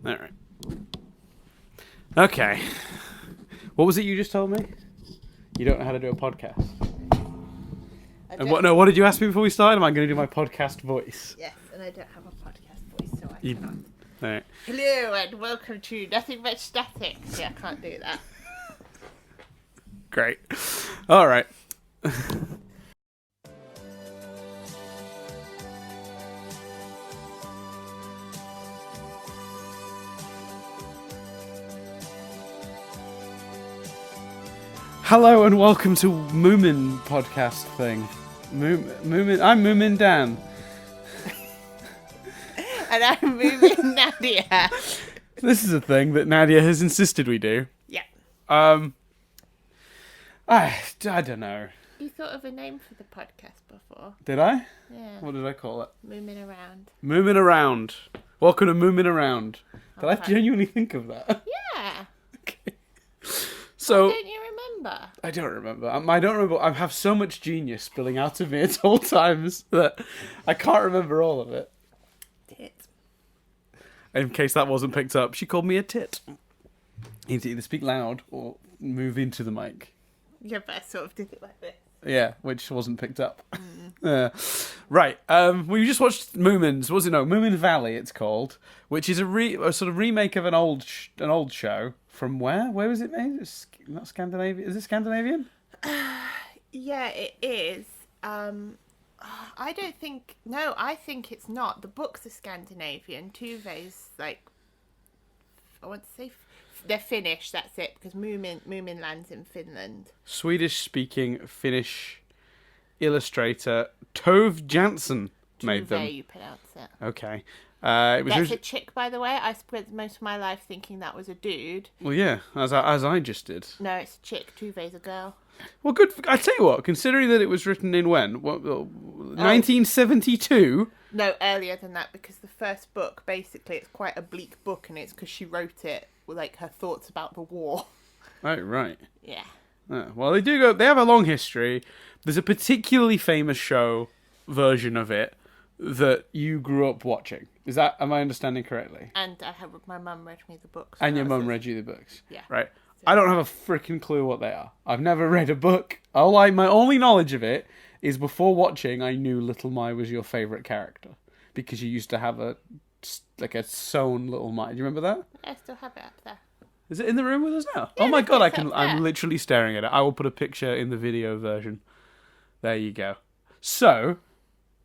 All right. Okay. What was it you just told me? You don't know how to do a podcast. And what did you ask me before we started? Am I going to do my podcast voice? Yes, and I don't have a podcast voice, so I You- cannot. All right. Hello and welcome to Nothing But Static. Yeah, I can't do that. Great. All right. Hello and welcome to Moomin podcast thing. Moomin. I'm Moomin Dan. And I'm moving Nadia. This is a thing that Nadia has insisted we do. Yeah. I don't know. You thought of a name for the podcast before? Did I? Yeah. What did I call it? Moomin around. Moomin around. Welcome to Moomin around. Did I Okay. genuinely think of that? Yeah. Okay. So Don't you remember? I don't remember. I don't remember. I have so much genius spilling out of me at all times that I can't remember all of it. Tit. In case that wasn't picked up, she called me a tit. You need to either speak loud or move into the mic. Yeah, but I sort of did it like this. Yeah, which wasn't picked up. Right. We just watched Moomins. What was it? No, Moomin Valley. It's called, which is a sort of remake of an old show from where? Where was it made? It's not Scandinavian. Is it Scandinavian? Yeah, it is. I don't think... No, I think it's not. The books are Scandinavian. Tuve's, like... I want to say... They're Finnish, that's it, because Moomin lands in Finland. Swedish-speaking Finnish illustrator Tove Jansson made them. Tuve, you pronounce it. Okay. It was That's a chick, by the way. I spent most of my life thinking that was a dude. well, yeah, as I just did. No, it's a chick. Tuve's a girl. Well, good. I tell you what, considering that it was written in when? 1972? No, earlier than that, because the first book, basically, it's quite a bleak book, and it's because she wrote it with, like, her thoughts about the war. Oh, right. Yeah. Well, they have a long history. There's a particularly famous show version of it that you grew up watching. Am I understanding correctly? And my mum read me the books. And your mum read you the books? Yeah. Right. I don't have a freaking clue what they are. I've never read a book. My only knowledge of it is before watching, I knew Little My was your favourite character. Because you used to have a sewn Little My. Do you remember that? I still have it up there. Is it in the room with us now? Yeah, Oh my god, it's up I'm there. literally staring at it. I will put a picture in the video version. There you go. So,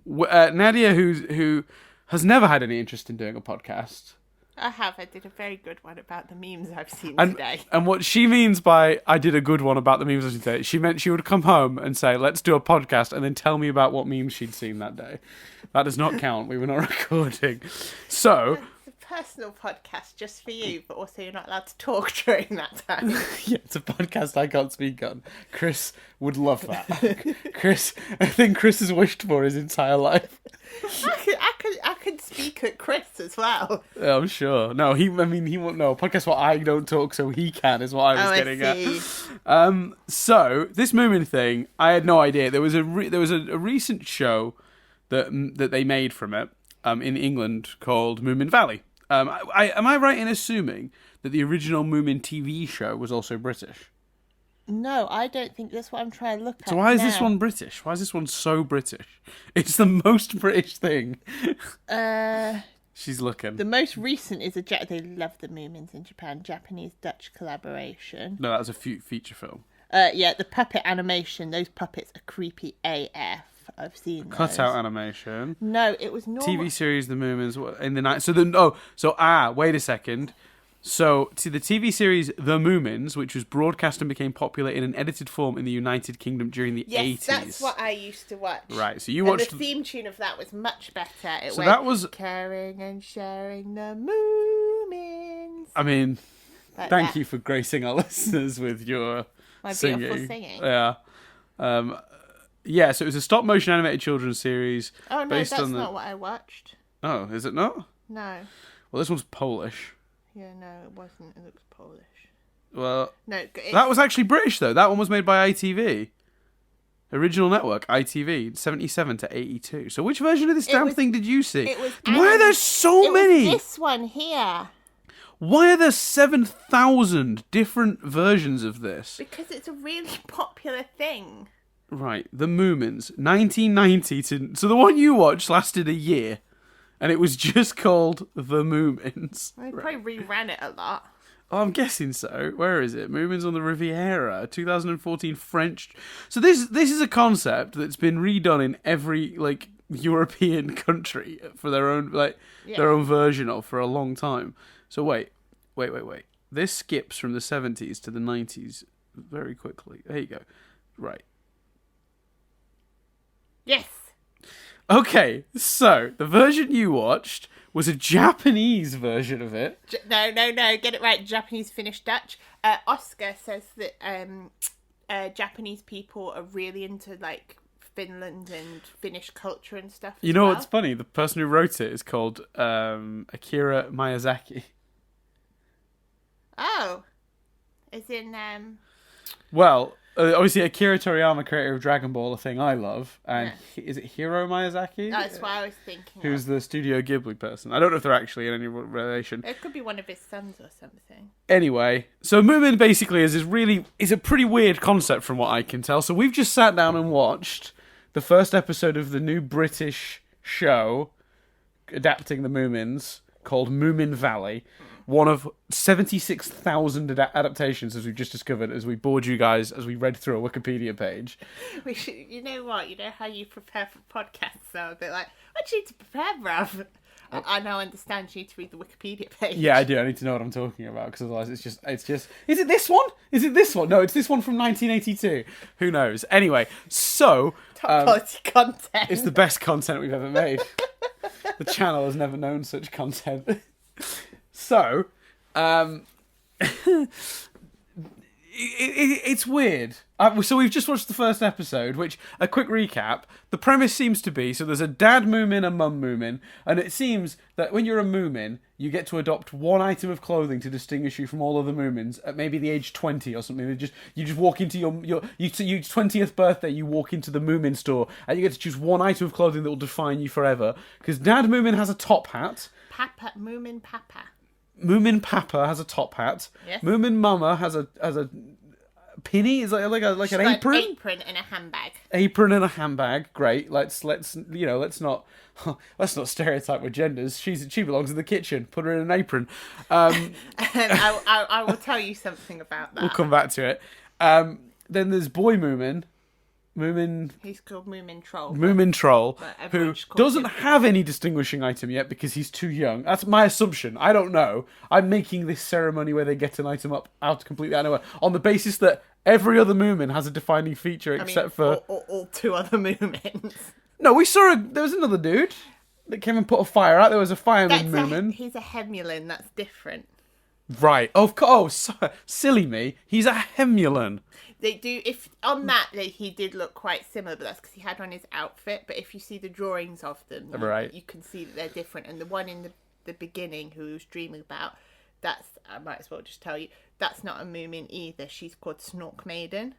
Nadia, who has never had any interest in doing a podcast, I did a very good one about the memes I've seen and today. and what she means by I did a good one about the memes I've seen today, she meant she would come home and say, let's do a podcast, and then tell me about what memes she'd seen that day. That does not count. We were not recording. So, It's a personal podcast just for you, but also you're not allowed to talk during that time. yeah, it's a podcast I can't speak on. Chris would love that. I think Chris has wished for his entire life. I could speak at Chris as well. I'm sure. No, he won't know. Podcast where I don't talk, so he can, is what I was getting at. So this Moomin thing, I had no idea. There was a recent show that they made from it in England called Moomin Valley. Am I right in assuming that the original Moomin TV show was also British? No, I don't think that's what I'm trying to look at. So why is now. this one British? Why is this one so British? It's the most British thing. She's looking. The most recent is they love the Moomins in Japan, Japanese-Dutch collaboration. No, that was a feature film. Yeah, the puppet animation. Those puppets are creepy AF. I've seen those. Cutout animation. No, it was normal. TV series The Moomins in the night. Wait a second. So, to the TV series The Moomins, which was broadcast and became popular in an edited form in the United Kingdom during the 80s. Yes, that's what I used to watch. Right, so you watched... And the theme tune of that was much better. It So went, that was... Caring and sharing the Moomins. I mean, Like thank that. you for gracing our listeners with your My singing. beautiful singing. Yeah. Yeah, so it was a stop-motion animated children's series. Oh, no, based that's on not what I watched. Oh, is it not? No. Well, this one's Polish. Yeah, no, it wasn't. It looks Polish. Well, No, that was actually British, though. That one was made by ITV. Original network, ITV, 77 to 82. So which version of this damn thing did you see? It was Why are there so it many? was this one here. Why are there 7,000 different versions of this? Because it's a really popular thing. Right, the Moomins, 1990 to... So the one you watched lasted a year, and it was just called The Moomins. They probably reran it a lot. Oh, I'm guessing so. Where is it? Moomins on the Riviera, 2014 French... So this is a concept that's been redone in every, like, European country for their own, like, their own version of for a long time. So wait. This skips from the 70s to the 90s very quickly. There you go. Right. Yes. Okay, so the version you watched was a Japanese version of it. No. Get it right. Japanese, Finnish, Dutch. Oscar says that Japanese people are really into, like, Finland and Finnish culture and stuff. You know what's funny? The person who wrote it is called Akira Miyazaki. Oh. As in... Well... obviously, Akira Toriyama, creator of Dragon Ball, a thing I love. And is it Hiro Miyazaki? That's what I was thinking. Who's the Studio Ghibli person. I don't know if they're actually in any relation. It could be one of his sons or something. Anyway, so Moomin basically is a pretty weird concept from what I can tell. So we've just sat down and watched the first episode of the new British show adapting the Moomins called Moomin Valley. One of 76,000 adaptations, as we've just discovered, as we bored you guys, as we read through a Wikipedia page. We should, you know what? You know how you prepare for podcasts? So a bit like, what do you need to prepare, bruv? I now understand you need to read the Wikipedia page. Yeah, I do. I need to know what I'm talking about, because otherwise it's just... Is it this one? Is it this one? No, it's this one from 1982. Who knows? Anyway, so... Top quality content. It's the best content we've ever made. The channel has never known such content. So, it's weird. So we've just watched the first episode, which, a quick recap, the premise seems to be, so there's a dad Moomin, a mum Moomin, and it seems that when you're a Moomin, you get to adopt one item of clothing to distinguish you from all other Moomins at maybe the age 20 or something. You just walk into your 20th birthday, you walk into the Moomin store, and you get to choose one item of clothing that will define you forever. Because dad Moomin has a top hat. Moomin Papa. Moomin Papa has a top hat. Yes. Moomin Mama has a pinny. Is like an apron. An apron and a handbag. Apron and a handbag. Great. Let's not stereotype with genders. She belongs in the kitchen. Put her in an apron. I will tell you something about that. We'll come back to it. Then there's boy Moomin. He's called Moomin Troll. Moomin Troll, who doesn't have any distinguishing item yet because he's too young. That's my assumption. I don't know. I'm making this ceremony where they get an item out completely out of nowhere on the basis that every other Moomin has a defining feature except for... All two other Moomins. No, there was another dude that came and put a fire out. There was a fireman Moomin. He's a Hemulin. That's different. Right. Silly me. He's a Hemulin. They do, if on that he did look quite similar, but that's because he had on his outfit. But if you see the drawings of them, you can see that they're different. And the one in the beginning who he was dreaming about, I might as well just tell you, that's not a Moomin either. She's called Snork Maiden.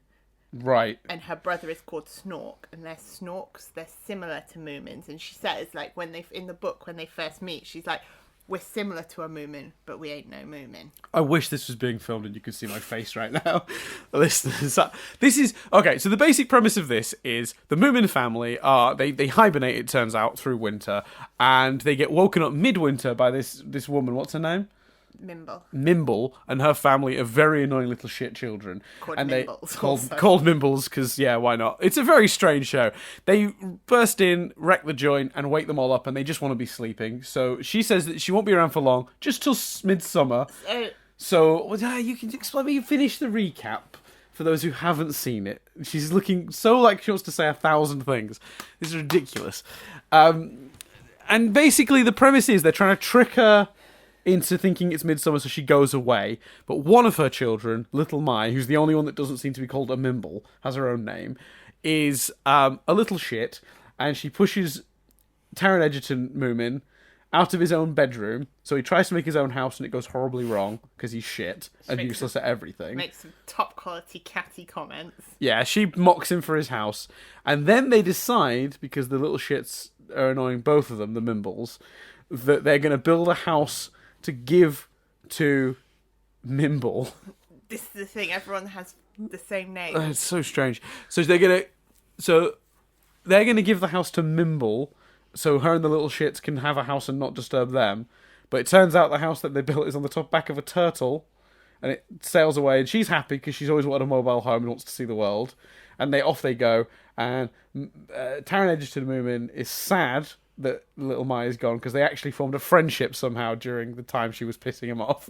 Right. And her brother is called Snork, and they're Snorks. They're similar to Moomins. And she says, like, in the book, when they first meet, she's like, we're similar to a Moomin, but we ain't no Moomin. I wish this was being filmed and you could see my face right now. Listeners, this is... Okay, so the basic premise of this is the Moomin family they hibernate, it turns out, through winter, and they get woken up midwinter by this woman. What's her name? Mimble and her family of very annoying little shit children. Called Mimbles, because, yeah, why not? It's a very strange show. They burst in, wreck the joint, and wake them all up, and they just want to be sleeping. So she says that she won't be around for long, just till midsummer. So, you can explain me, you finish the recap for those who haven't seen it. She's looking so like she wants to say 1,000 things. This is ridiculous. And basically the premise is they're trying to trick her into thinking it's midsummer, so she goes away. But one of her children, Little Mai, who's the only one that doesn't seem to be called a Mimble, has her own name, is a little shit, and she pushes Taron Egerton Moomin out of his own bedroom. So he tries to make his own house, and it goes horribly wrong because he's shit and useless at everything. Makes some top quality catty comments. Yeah, she mocks him for his house, and then they decide, because the little shits are annoying both of them, the Mimbles, that they're going to build a house to give to Mimble. This is the thing. Everyone has the same name. It's so strange. So they're gonna give the house to Mimble, so her and the little shits can have a house and not disturb them. But it turns out the house that they built is on the back of a turtle, and it sails away. And she's happy because she's always wanted a mobile home and wants to see the world. And off they go. And Taron Egerton Moomin is sad that little Maya's gone because they actually formed a friendship somehow during the time she was pissing him off.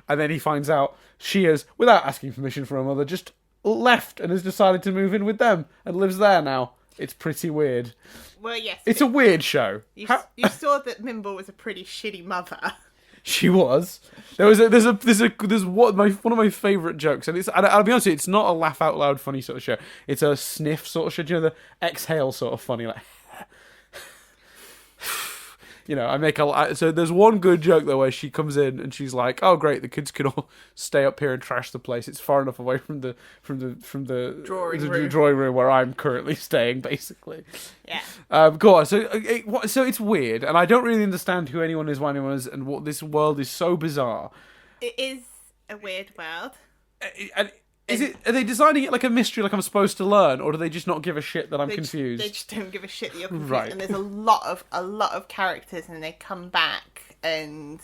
And then he finds out she has, without asking permission from her mother, just left and has decided to move in with them and lives there now. It's pretty weird. Well, yes. It's a weird show. You saw that Mimble was a pretty shitty mother. She was. There's one of my favourite jokes, and I'll be honest with you, it's not a laugh out loud funny sort of show. It's a sniff sort of show. Do you know, the exhale sort of funny, like. You know, I make so there's one good joke though where she comes in and she's like, "Oh great, the kids can all stay up here and trash the place. It's far enough away from the drawing room where I'm currently staying, basically." Yeah. Go on. So it's weird, and I don't really understand who anyone is, why anyone is, and what this world is so bizarre. It is a weird world. And are they designing it like a mystery, like I'm supposed to learn, or do they just not give a shit that I'm confused? They just don't give a shit that you're confused. Right. And there's a lot of characters, and they come back, and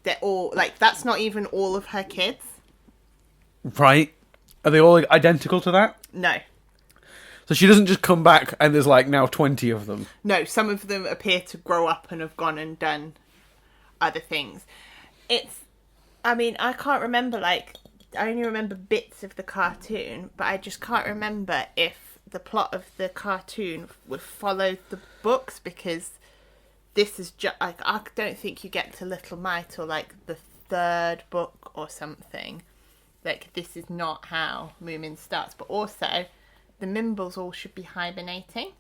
they're all like, that's not even all of her kids. Right? Are they all identical to that? No. So she doesn't just come back and there's like now 20 of them. No, some of them appear to grow up and have gone and done other things. I can't remember, I only remember bits of the cartoon, but I just can't remember if the plot of the cartoon would follow the books, because this is just, I don't think you get to Little Mite till the third book or something. This is not how Moomin starts. But also, the Mimbles all should be hibernating.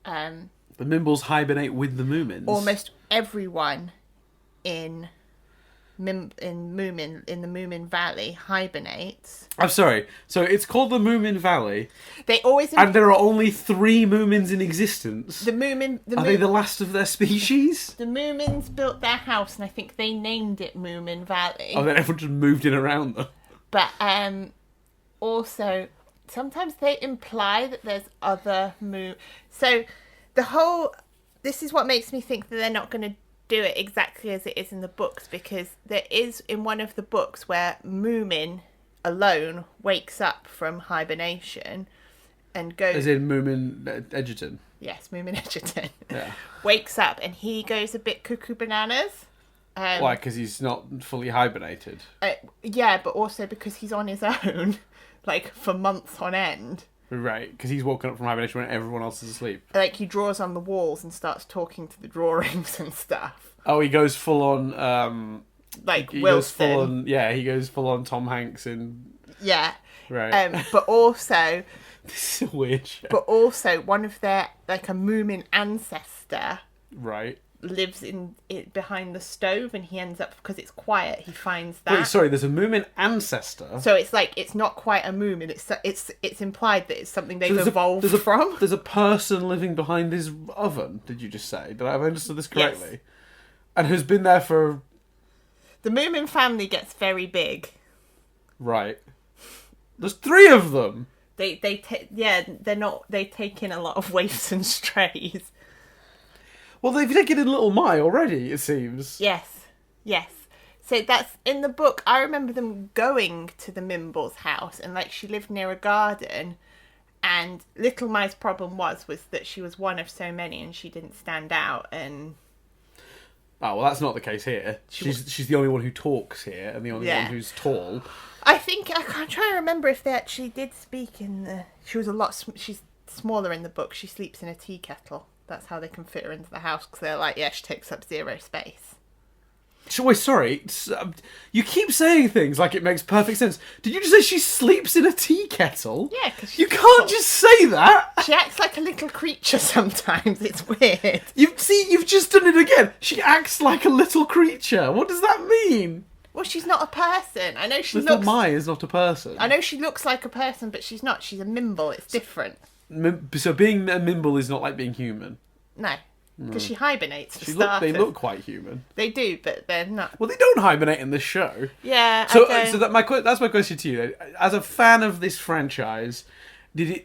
The Mimbles hibernate with the Moomins? Almost everyone in the Moomin Valley hibernates. I'm sorry. So it's called the Moomin Valley. And there are only 3 Moomins in existence. Are they the last of their species? The Moomins built their house, and I think they named it Moomin Valley. Oh, then everyone just moved in around them. But also, sometimes they imply that there's other So this is what makes me think that they're not going to do it exactly as it is in the books, because there is in one of the books where Moomin alone wakes up from hibernation and goes... As in Moomin Egerton? Yes, Moomin Egerton. Yeah. Wakes up and he goes a bit cuckoo bananas. Why? Because he's not fully hibernated? Yeah, but also because he's on his own, for months on end. Right, because he's woken up from hibernation when everyone else is asleep. He draws on the walls and starts talking to the drawings and stuff. Oh, he goes full on... Wilson. He goes full on Tom Hanks in... Yeah. Right. But also... This is a weird show. But also, one of their... a Moomin ancestor... Right. Lives behind the stove, and he ends up, because it's quiet, he finds that. Wait, sorry, there's a Moomin ancestor? So it's not quite a Moomin, it's implied that it's something they've evolved from. There's a person living behind his oven, did you just say? Did I have understood this correctly? Yes. And who's been there for... The Moomin family gets very big. Right. There's 3 of them! They take in a lot of waifs and strays. Well, they've taken in Little Mai already, it seems. Yes. So that's in the book. I remember them going to the Mimble's house, and she lived near a garden, and Little Mai's problem was that she was one of so many, and she didn't stand out. And oh well, that's not the case here. She's the only one who talks here, and the only one who's tall. I can't try to remember if they actually did speak in the. She's smaller in the book. She sleeps in a tea kettle. That's how they can fit her into the house, because they're she takes up 0 space. Wait, sorry. You keep saying things like it makes perfect sense. Did you just say she sleeps in a tea kettle? Yeah, because you can't just say that. She acts like a little creature sometimes. It's weird. You've just done it again. She acts like a little creature. What does that mean? Well, she's not a person. I know she looks... Little Mai is not a person. I know she looks like a person, but she's not. She's a Mimble. It's different. So being a Mimble is not like being human? No. Because she hibernates for starters. They look quite human. They do, but they're not. Well, they don't hibernate in this show. Yeah. So that's my question to you. As a fan of this franchise,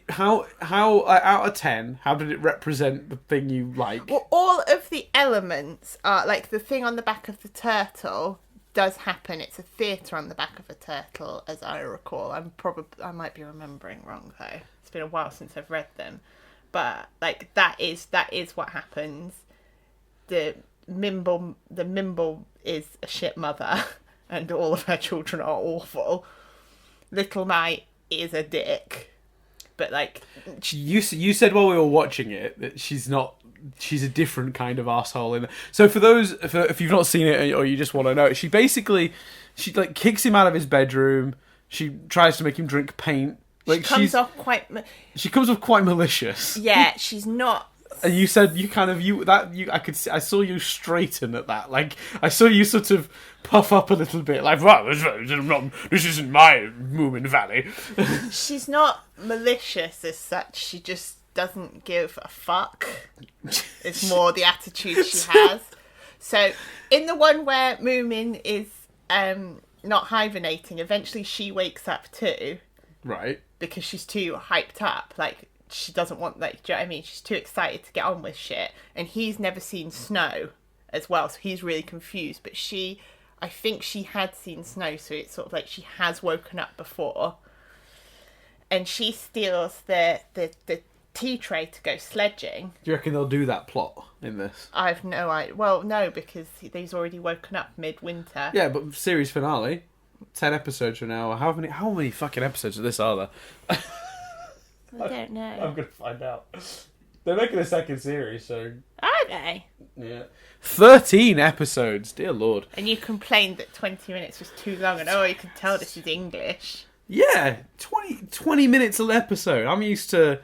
how out of 10, how did it represent the thing you like? Well, all of the elements are like the thing on the back of the turtle does happen. It's a theatre on the back of a turtle, as I recall. I might be remembering wrong though. It's been a while since I've read them. But like that is what happens. The Mimble is a shit mother, and all of her children are awful. Little Mite is a dick, but like you said while we were watching it that she's a different kind of arsehole. So if you've not seen it or you just want to know, she like kicks him out of his bedroom. She tries to make him drink paint. Like she comes off quite malicious. Yeah, she's not. And you said I saw you straighten at that. Like I saw you sort of puff up a little bit. Like, well, this isn't my Moomin Valley. She's not malicious as such. She just doesn't give a fuck. It's more the attitude she has. So in the one where Moomin is not hibernating, eventually she wakes up too. Right. Because she's too hyped up, like she doesn't want, like, do you know what I mean? She's too excited to get on with shit, and he's never seen snow as well, so he's really confused. But I think she had seen snow, so it's sort of like she has woken up before, and she steals the tea tray to go sledging. Do you reckon they'll do that plot in this? I've no idea. Well, no, because he's already woken up midwinter. Yeah, but series finale. 10 episodes from now. How many fucking episodes of this are there? I don't know. I'm going to find out. They're making a second series, so... Are they? Yeah. 13 episodes, dear lord. And you complained that 20 minutes was too long, and you can tell this is English. Yeah, 20 minutes an episode. I'm used to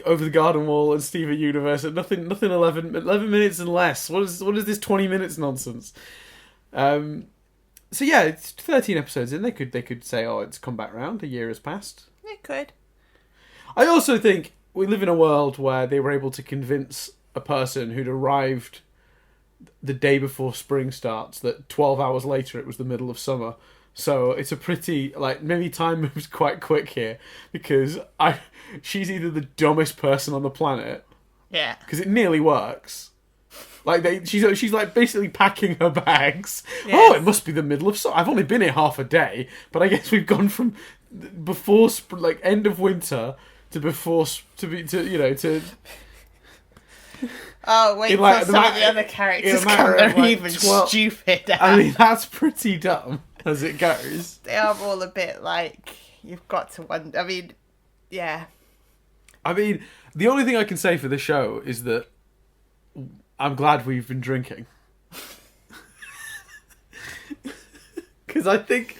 Over the Garden Wall and Steven Universe, and nothing 11 minutes and less. What is this 20 minutes nonsense? So yeah, it's 13 episodes in. They could say, oh, it's come back round. A year has passed. They could. I also think we live in a world where they were able to convince a person who'd arrived the day before spring starts that 12 hours later it was the middle of summer. So it's a pretty, like, maybe time moves quite quick here, because she's either the dumbest person on the planet. Yeah. Because it nearly works. Like she's like basically packing her bags. Yes. Oh, it must be the middle of summer. I've only been here half a day, but I guess we've gone from before like end of winter to before to. Oh wait, till some of the other characters come even stupider. I mean, that's pretty dumb as it goes. They are all a bit like, you've got to wonder. I mean, yeah. I mean, the only thing I can say for the show is that I'm glad we've been drinking. Because I think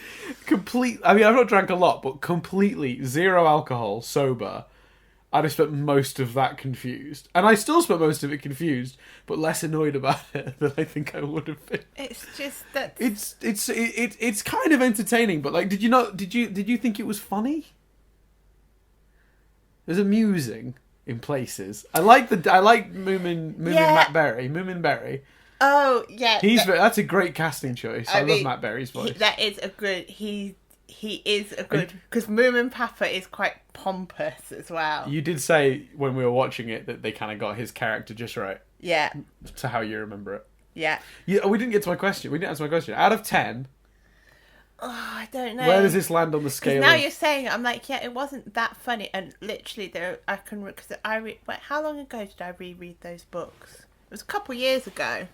I've not drank a lot, but completely zero alcohol, sober, I'd have spent most of that confused. And I still spent most of it confused, but less annoyed about it than I think I would have been. It's just that... It's kind of entertaining, but like, did you think it was funny? It was amusing. In places, I like Moomin Matt Berry. Moomin Berry. Oh yeah, that's a great casting choice. I love Matt Berry's voice. That is a good. He is a good, because Moomin Papa is quite pompous as well. You did say when we were watching it that they kind of got his character just right. Yeah. To how you remember it. Yeah. Yeah. We didn't get to my question. We didn't answer my question. Out of 10. Oh, I don't know. Where does this land on the scale? Now you're saying, I'm like, yeah, it wasn't that funny, and literally, how long ago did I reread those books? It was a couple of years ago.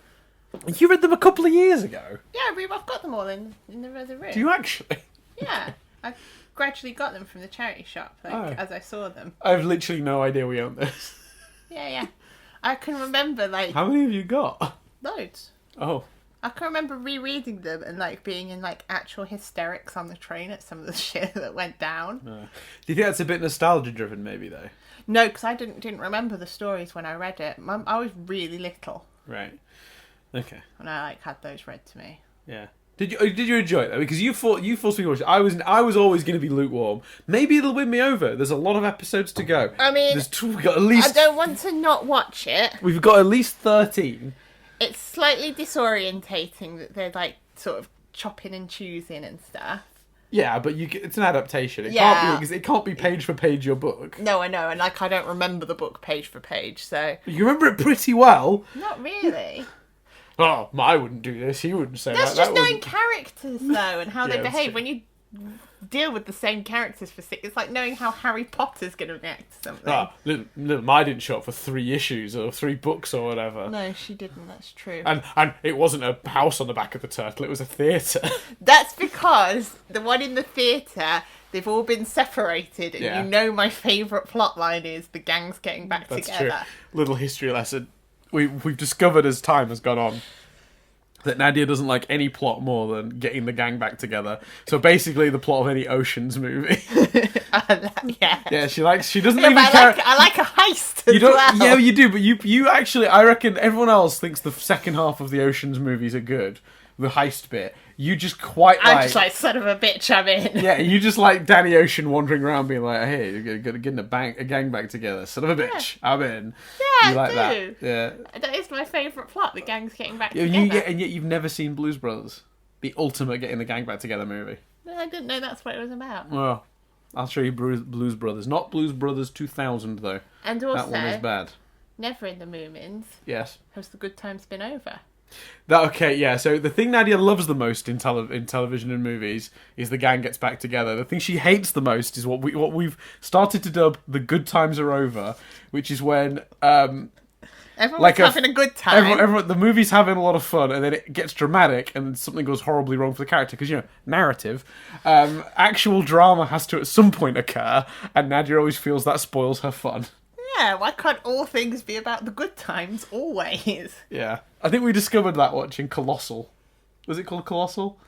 You read them a couple of years ago? Yeah, I've got them all in the other room. Do you actually? Yeah, I gradually got them from the charity shop, as I saw them. I have literally no idea we own this. Yeah. I can remember, like... How many have you got? Loads. Oh. I can remember rereading them and like being in like actual hysterics on the train at some of the shit that went down. No. Do you think that's a bit nostalgia driven, maybe though? No, because I didn't remember the stories when I read it. I was really little. Right. Okay. When I like had those read to me. Yeah. Did you enjoy it though? Because you forced me to watch it. I was always going to be lukewarm. Maybe it'll win me over. There's a lot of episodes to go. I mean, we've got at least. I don't want to not watch it. We've got at least 13. It's slightly disorientating that they're like sort of chopping and choosing and stuff. Yeah, but it's an adaptation. It can't be page for page your book. No, I know, and like I don't remember the book page for page, so you remember it pretty well. Not really. Oh, I wouldn't do this. He wouldn't say That's that. just knowing characters, though, and how they behave. True. When you deal with the same characters for 6, it's like knowing how Harry Potter's going to react to something. Oh, little Mai didn't show up for 3 issues or 3 books or whatever. No, she didn't. That's true. And it wasn't a house on the back of the turtle. It was a theatre. That's because the one in the theatre, they've all been separated, and you know my favourite plotline is the gang's getting back together. That's true. Little history lesson. We've discovered as time has gone on that Nadia doesn't like any plot more than getting the gang back together. So basically, the plot of any Ocean's movie. Yeah, she doesn't even care. I like a heist as well. Yeah, you do, but you actually, I reckon everyone else thinks the second half of the Ocean's movies are good. The heist bit. You just I'm just like, son of a bitch, I'm in. Yeah, you just like Danny Ocean wandering around being like, hey, you're getting a gang back together. Son of a bitch, I'm in. Yeah, you like I do. That? Yeah. That is my favourite plot, the gang's getting back together. And yet you've never seen Blues Brothers. The ultimate getting the gang back together movie. No, I didn't know that's what it was about. Well, I'll show you Blues Brothers. Not Blues Brothers 2000, though. And also, that one is bad. Never in the Moomins. Yes. Has the good times been over? So the thing Nadia loves the most in television and movies is the gang gets back together. The thing she hates the most is what we've started to dub the good times are over, which is when everyone's having a good time. Everyone, the movie's having a lot of fun, and then it gets dramatic, and something goes horribly wrong for the character because narrative, actual drama has to at some point occur, and Nadia always feels that spoils her fun. Yeah, why can't all things be about the good times always? Yeah. I think we discovered that watching Colossal. Was it called Colossal?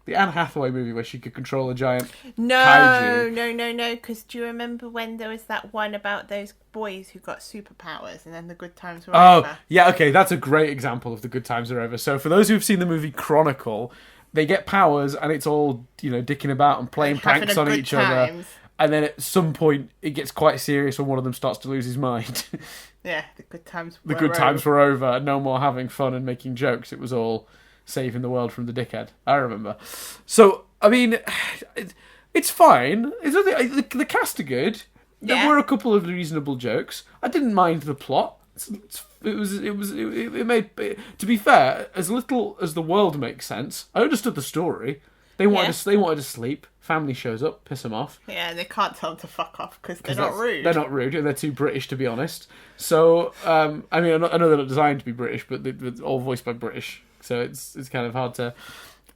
The Anne Hathaway movie where she could control a giant kaiju. No, because do you remember when there was that one about those boys who got superpowers and then the good times were over? Oh, yeah, okay, that's a great example of the good times are over. So for those who've seen the movie Chronicle, they get powers and it's all, dicking about and playing pranks on each other. And then at some point, it gets quite serious when one of them starts to lose his mind. Yeah, the good times were over. No more having fun and making jokes. It was all saving the world from the dickhead. I remember. So, I mean, it's fine. The cast are good. Yeah. There were a couple of reasonable jokes. I didn't mind the plot. It made, to be fair, as little as the world makes sense. I understood the story. They wanted to sleep. Family shows up, piss them off. Yeah, and they can't tell them to fuck off because they're not rude. They're not rude, and they're too British, to be honest. So, I know they're not designed to be British, but they're all voiced by British, so it's kind of hard to.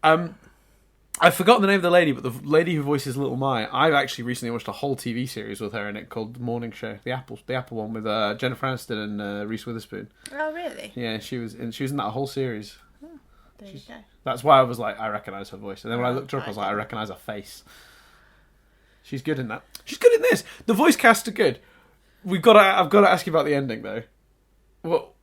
I've forgotten the name of the lady, but the lady who voices Little Mai, I've actually recently watched a whole TV series with her in it called The Morning Show, the Apple one with Jennifer Aniston and Reese Witherspoon. Oh, really? Yeah, she was in that whole series. There you go. That's why I was like, I recognise her voice. And then when I looked her up, I was like, I recognise her face. She's good in that. She's good in this. The voice cast are good. I've got to ask you about the ending, though. Well,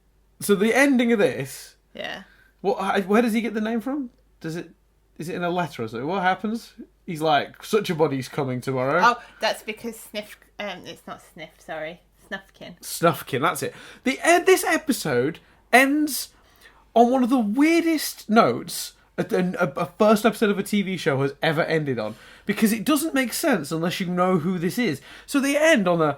so the ending of this... Yeah. Where does he get the name from? Is it in a letter or something? What happens? He's like, such a body's coming tomorrow. Oh, that's because it's not Sniff, sorry. Snufkin. Snufkin, that's it. This episode ends on one of the weirdest notes a first episode of a TV show has ever ended on, because it doesn't make sense unless you know who this is. So they end on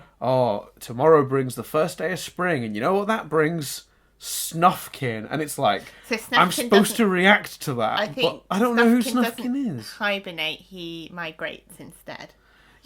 tomorrow brings the first day of spring, and you know what that brings? Snufkin. And it's like, so I'm supposed to react to that, but I don't know who Snufkin is. Hibernate, he migrates instead.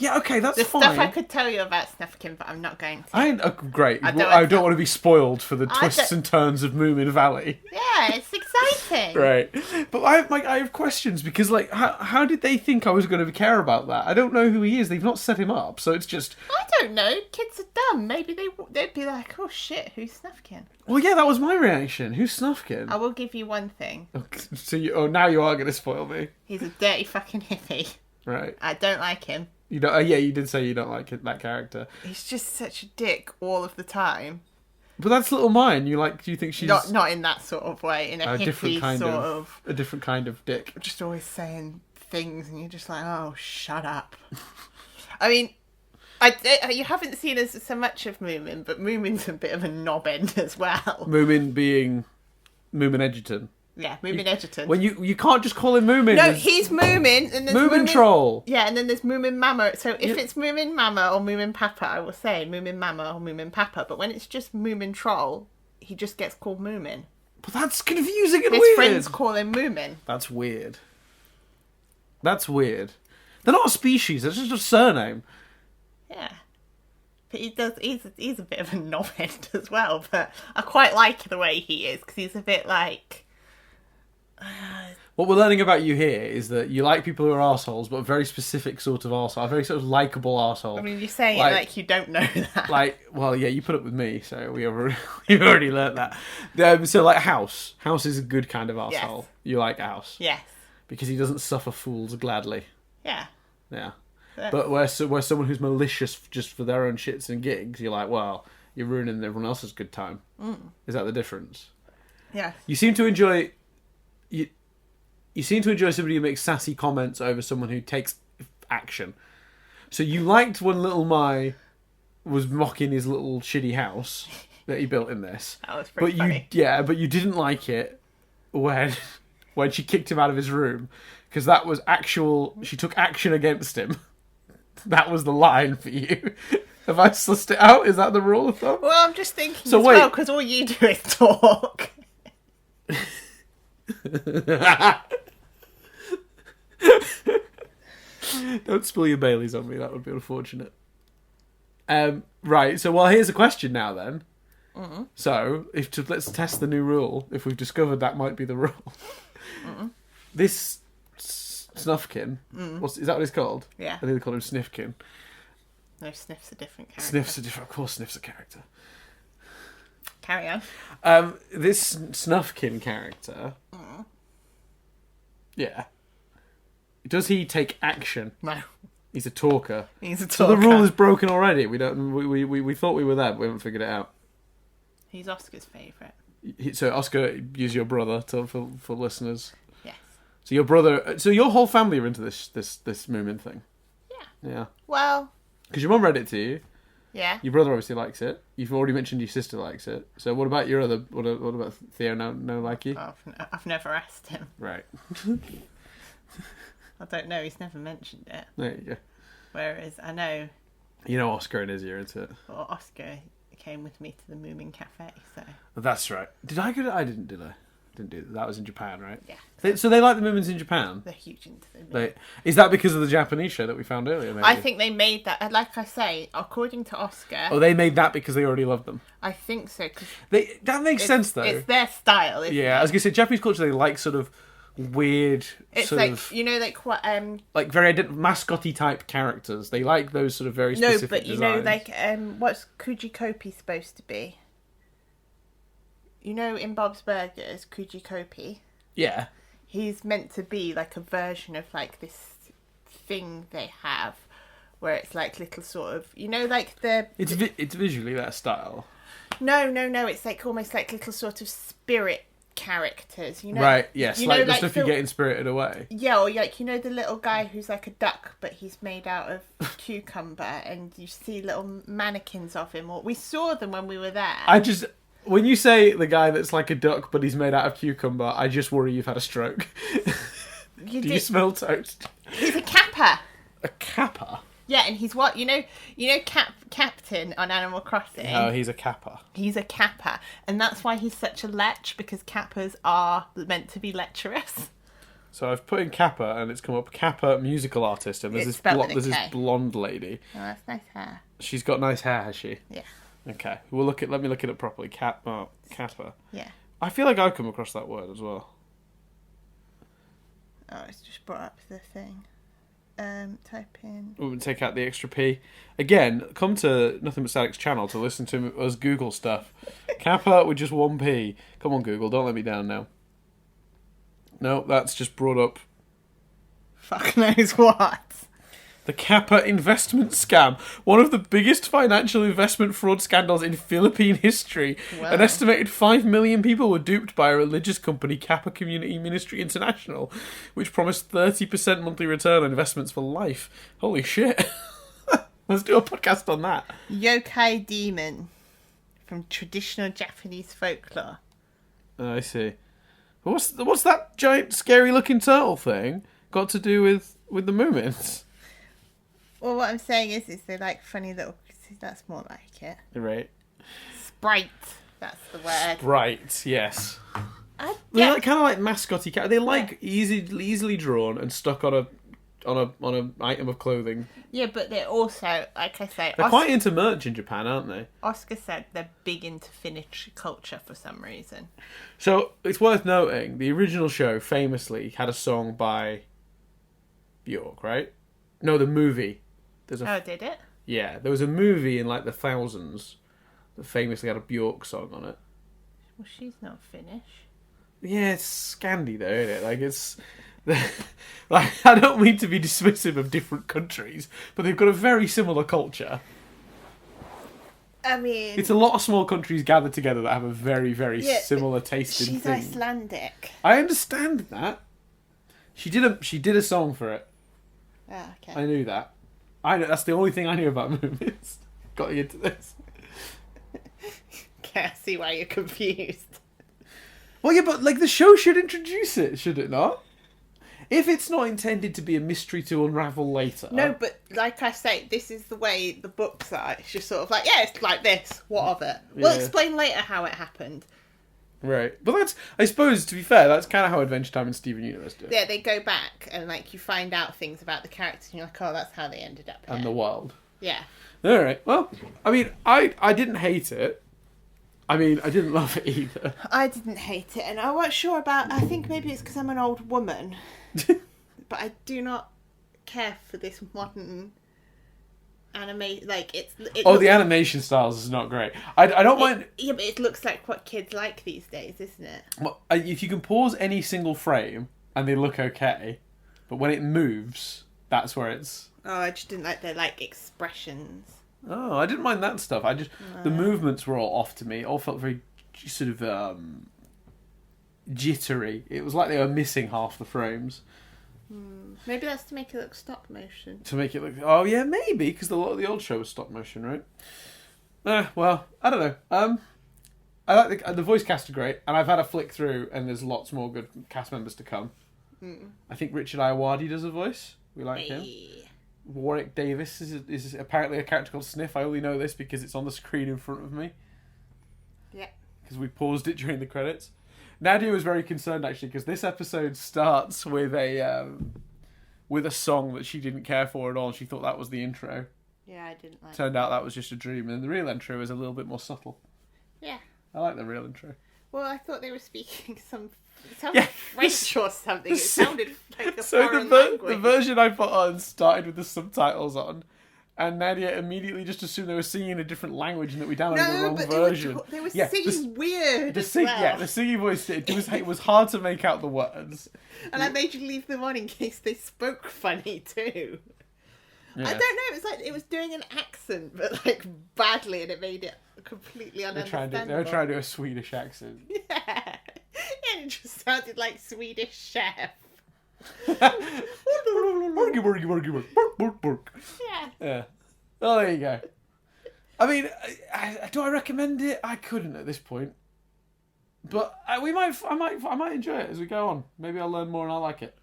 Yeah, okay, that's fine. There's stuff I could tell you about Snufkin, but I'm not going to. Great. I don't want to be spoiled for the twists and turns of Moomin Valley. Yeah, it's exciting. Right. But I have questions, because, like, how did they think I was going to care about that? I don't know who he is. They've not set him up, so it's just... I don't know. Kids are dumb. Maybe they'd be like, oh, shit, who's Snufkin? Well, yeah, that was my reaction. Who's Snufkin? I will give you one thing. So now you are going to spoil me. He's a dirty fucking hippie. Right. I don't like him. You don't. Yeah, you did say you don't like that character. He's just such a dick all of the time. But that's little mine. You think she's not in that sort of way, in a hippie a different kind of dick. Just always saying things, and you're just like, oh, shut up. I mean, you haven't seen us so much of Moomin, but Moomin's a bit of a knob end as well. Moomin being Moomin Edgerton. Yeah, Moomin Edgerton. When you can't just call him Moomin. No, he's Moomin, and there's Moomin Troll. Yeah, and then there's Moomin Mama. So if it's Moomin Mama or Moomin Papa, I will say Moomin Mama or Moomin Papa. But when it's just Moomin Troll, he just gets called Moomin. But that's confusing and His weird. friends call him Moomin. That's weird. That's weird. They're not a species. It's just a surname. Yeah. But he's a bit of a knobhead as well. But I quite like the way he is, because he's a bit like... What we're learning about you here is that you like people who are arseholes, but a very specific sort of arsehole, a very sort of likeable arsehole. I mean, you're saying it like you don't know that. Like, well, yeah, you put up with me, so we've already learnt that. So, like, House. House is a good kind of arsehole. Yes. You like House. Yes. Because he doesn't suffer fools gladly. Yeah. Yeah. But where someone who's malicious just for their own shits and gigs, you're like, well, you're ruining everyone else's good time. Is that the difference? Yes. You seem to enjoy... You seem to enjoy somebody who makes sassy comments over someone who takes action. So you liked when Little My was mocking his little shitty house that he built in this. That was pretty funny. But you didn't like it when she kicked him out of his room, because that was she took action against him. That was the line for you. Have I sussed it out? Is that the rule of thumb? Well, I'm just thinking well, because all you do is talk. Don't spill your Baileys on me, that would be unfortunate. Right, so here's a question now then. So, let's test the new rule, if we've discovered that might be the rule. This Snuffkin, is that what it's called? Yeah. I think they call him Sniffkin. No, Sniff's a different character. Sniff's a different, of course Sniff's a character. Carry on. This Snuffkin character... Yeah. Does he take action? No. He's a talker. He's a talker. So the rule is broken already. We thought we were there, but we haven't figured it out. He's Oscar's favourite. So Oscar is your brother, for listeners. Yes. So your brother. So your whole family are into this Moomin thing. Yeah. Yeah. Well. Because your mum read it to you. Yeah. Your brother obviously likes it. You've already mentioned your sister likes it. So what about your other? What about Theo? No, like you? Oh, I've never asked him. Right. I don't know. He's never mentioned it. There you go. Whereas I know. You know Oscar and Izzy are into it. Well, Oscar came with me to the Moomin Cafe, so. That's right. Did I go to? I didn't, did I? Didn't do that. That was in Japan, right? Yeah. So they like the Moomins in Japan? They're huge into them. Is that because of the Japanese show that we found earlier, maybe? I think they made that, like I say, according to Oscar... Oh, they made that because they already loved them? I think so. That makes sense, though. It's their style, isn't it? I was going to say, Japanese culture, they like sort of weird... It's sort like, of, you know, like what... like very mascot-y type characters. They like those sort of very specific but you designs. know, like, what's Kujikopi supposed to be? You know, in Bob's Burgers, Kujikopi... Yeah. He's meant to be like a version of like this thing they have where it's like little sort of, you know, like the... It's visually their style. No. It's like almost like little sort of spirit characters, you know? Right, yes. You like know, the stuff you get in Spirited Away. Yeah, or like, you know, the little guy who's like a duck, but he's made out of cucumber, and you see little mannequins of him. Or we saw them when we were there. When you say the guy that's like a duck, but he's made out of cucumber, I just worry you've had a stroke. Do you smell toast? He's a kappa. A kappa? Yeah, and he's what? You know Captain on Animal Crossing? Oh, he's a kappa. He's a kappa. And that's why he's such a lech, because kappas are meant to be lecherous. So I've put in kappa, and it's come up kappa musical artist, and there's this blonde lady. Oh, that's nice hair. She's got nice hair, has she? Yeah. Okay, let me look it up properly. Kappa. Yeah. I feel like I've come across that word as well. Oh, it's just brought up the thing. Type in... We'll take out the extra P. Again, come to Nothing But Static's channel to listen to us Google stuff. Kappa with just one P. Come on, Google, don't let me down now. No, that's just brought up... Fuck knows what. The Kappa investment scam. One of the biggest financial investment fraud scandals in Philippine history. Wow. An estimated 5 million people were duped by a religious company, Kappa Community Ministry International, which promised 30% monthly return on investments for life. Holy shit. Let's do a podcast on that. Yokai demon from traditional Japanese folklore. Oh, I see. But what's that giant scary looking turtle thing got to do with the Moomins? Well, what I'm saying is they like funny little... That's more like it. Right. Sprite. That's the word. Sprite, yes. They're like, kind of like mascotty cat. They're like easily drawn and stuck on an item of clothing. Yeah, but they're also, like I say... They're quite into merch in Japan, aren't they? Oscar said they're big into Finnish culture for some reason. So, it's worth noting, the original show famously had a song by Bjork, right? No, the movie. Did it? Yeah, there was a movie in like the thousands that famously had a Bjork song on it. Well, she's not Finnish. Yeah, it's Scandi though, isn't it? Like it's... like, I don't mean to be dismissive of different countries, but they've got a very similar culture. I mean... It's a lot of small countries gathered together that have a very, very similar taste in things. She's Icelandic. I understand that. She did a song for it. Oh, okay. I knew that. That's the only thing I knew about movies. Got you into this. Okay, I see why you're confused. Well, yeah, but like the show should introduce it, should it not? If it's not intended to be a mystery to unravel later. No, but like I say, this is the way the books are. It's just sort of like, yeah, it's like this. What of it? We'll explain later how it happened. Right. But that's, I suppose, to be fair, that's kind of how Adventure Time and Steven Universe do it. Yeah, they go back and like you find out things about the characters and you're like, oh, that's how they ended up here. And the world. Yeah. Alright. Well, I mean, I didn't hate it. I mean, I didn't love it either. I didn't hate it, and I wasn't sure about... I think maybe it's because I'm an old woman. But I do not care for this modern anime. Like, the animation styles is not great. I don't mind... Yeah, but it looks like what kids like these days, isn't it? Well, if you can pause any single frame and they look okay, but when it moves, that's where it's... Oh, I just didn't like their, like, expressions. Oh, I didn't mind that stuff. The movements were all off to me. It all felt very sort of jittery. It was like they were missing half the frames. Maybe that's to make it look stop motion. To make it look... Oh, yeah, maybe, because a lot of the old show was stop motion, right? Well, I don't know. I like the voice cast are great, and I've had a flick through, and there's lots more good cast members to come. I think Richard Iowadi does a voice. We like him. Warwick Davis is apparently a character called Sniff. I only know this because it's on the screen in front of me. Yeah. Because we paused it during the credits. Nadia was very concerned actually because this episode starts with a song that she didn't care for at all. She thought that was the intro. Yeah, I didn't like. Turned out that was just a dream, and the real intro is a little bit more subtle. Yeah. I like the real intro. Well, I thought they were speaking some French or something. It sounded like a foreign language. The version I put on started with the subtitles on, and Nadia immediately just assumed they were singing in a different language and that we downloaded the wrong version. They were singing weird as well. Yeah, the singing voice, it was hard to make out the words. And I made you leave them on in case they spoke funny too. Yeah. I don't know, it was like it was doing an accent, but like badly, and it made it completely ununderstandable. They were trying to do a Swedish accent. Yeah. And it just sounded like Swedish Chef. Yeah. Yeah. Well, there you go. I mean, do I recommend it? I couldn't at this point, but I might enjoy it as we go on. Maybe I'll learn more and I'll like it.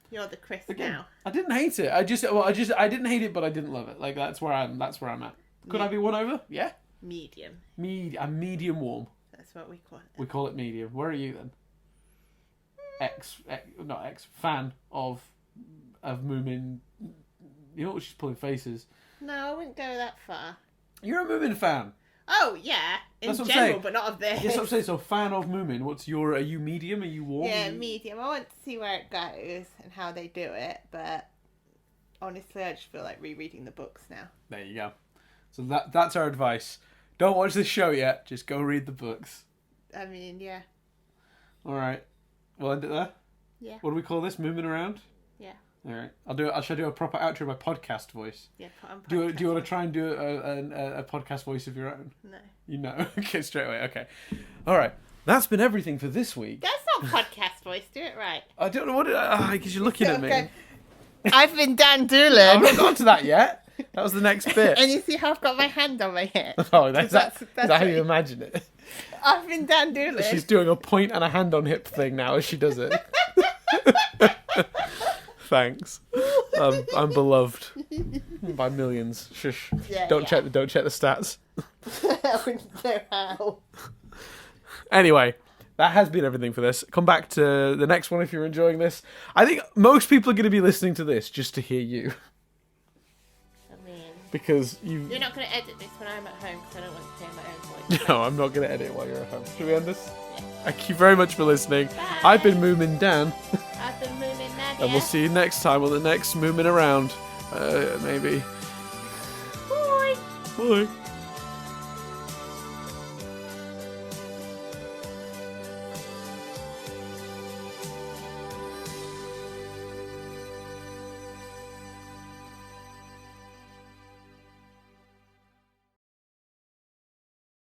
You're the Chris Again, now. I didn't hate it. I didn't hate it, but I didn't love it. Like that's where I'm at. Could I be won over? Yeah. Medium. I'm medium warm. That's what we call it. We call it medium. Where are you then? Fan of Moomin. You know what, she's pulling faces. No, I wouldn't go that far. You're a Moomin fan. Oh yeah, in general, but not of this. Yes, I'm saying. So, fan of Moomin. Are you medium? Are you warm? Yeah, medium. I want to see where it goes and how they do it, but honestly, I just feel like rereading the books now. There you go. So that's our advice. Don't watch this show yet. Just go read the books. I mean, yeah. All right. We'll end it there. Yeah. What do we call this? Moomin around? Yeah. All right. Shall I do a proper outro by podcast voice? Yeah, put on Do podcast. you want to try and do a podcast voice of your own? No. You know. Okay, straight away. Okay. All right. That's been everything for this week. That's not podcast voice. Do it right. I don't know what because you're looking at me. Okay. I've been Dan I've Doolan. not got to that yet. That was the next bit. And you see how I've got my hand on my hip? Oh, that's That's is that how you it. imagine it? I've been Dan Doolan. She's doing a point and a hand on hip thing now as she does it. Thanks. I'm beloved by millions. Shush. Yeah, Don't check the stats. I wouldn't know how. Anyway, that has been everything for this. Come back to the next one if you're enjoying this. I think most people are going to be listening to this just to hear you. I mean, Because you're not going to edit this when I'm at home because I don't want to hear my own voice. No, I'm not going to edit while you're at home. Should we end this? Yeah. Thank you very much for listening. Bye. I've been Moomin Dan. I've been Moomin Nadia. And we'll see you next time on the next Moomin Around. Maybe. Bye. Bye.